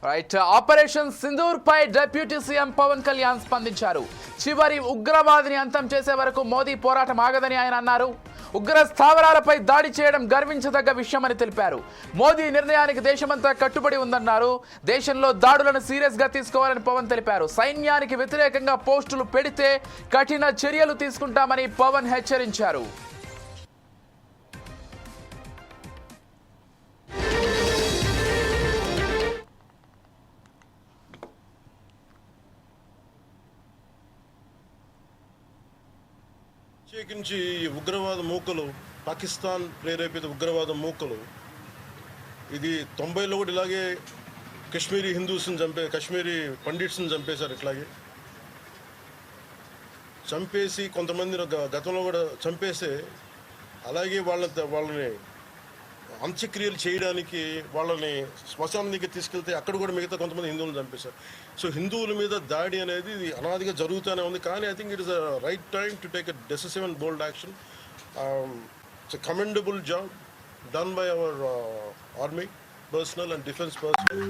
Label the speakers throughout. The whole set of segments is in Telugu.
Speaker 1: రైట్ ఆపరేషన్ సింధూర్ పై డిప్యూటీ సీఎం పవన్ కళ్యాణ్ స్పందించారు. చివరి ఉగ్రవాదిని అంతం చేసే వరకు మోదీ పోరాటం ఆగదని ఆయన అన్నారు. ఉగ్ర స్థావరాలపై దాడి చేయడం గర్వించదగ్గ విషయమని తెలిపారు. మోదీ నిర్ణయానికి దేశమంతా కట్టుబడి ఉందన్నారు. దేశంలో దాడులను సీరియస్ గా తీసుకోవాలని పవన్ తెలిపారు. సైన్యానికి వ్యతిరేకంగా పోస్టులు పెడితే కఠిన చర్యలు తీసుకుంటామని పవన్ హెచ్చరించారు.
Speaker 2: ప్రత్యేకించి ఉగ్రవాద మూకలు, పాకిస్తాన్ ప్రేరేపిత ఉగ్రవాద మూకలు ఇది 90లో కూడా ఇలాగే కాశ్మీరీ హిందూస్ని కాశ్మీరీ పండిట్స్ని చంపేశారు. ఇట్లాగే చంపేసి కొంతమంది గతంలో కూడా చంపేస్తే అలాగే వాళ్ళని అంత్యక్రియలు చేయడానికి వాళ్ళని శ్మశానం దగ్గర తీసుకెళ్తే అక్కడ కూడా మిగతా కొంతమంది హిందువులను చంపేశారు. సో హిందువుల మీద దాడి అనేది ఇది అనాదిగా జరుగుతూనే ఉంది. కానీ I think it is a right time to take a decisive and bold action. It's a commendable job done by our army personnel and defense personnel,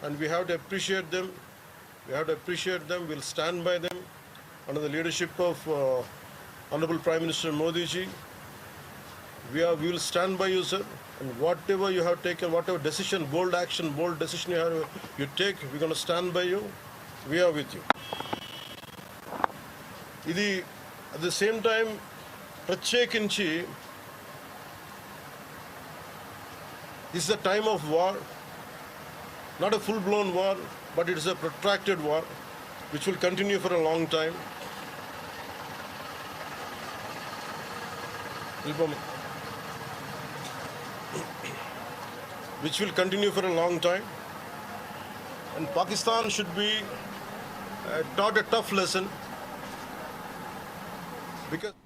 Speaker 2: and we have to appreciate them. We'll stand by them under the leadership of Honorable Prime Minister Modi ji. We will stand by you, sir, and whatever you have taken, whatever decision, bold decision you take, we're going to stand by you. We are with you. Idi at the same time ప్రత్యేకించి this is a time of war, not a full-blown war, but it is a protracted war which will continue for a long time. Which will continue for a long time, and Pakistan should be taught a tough lesson, because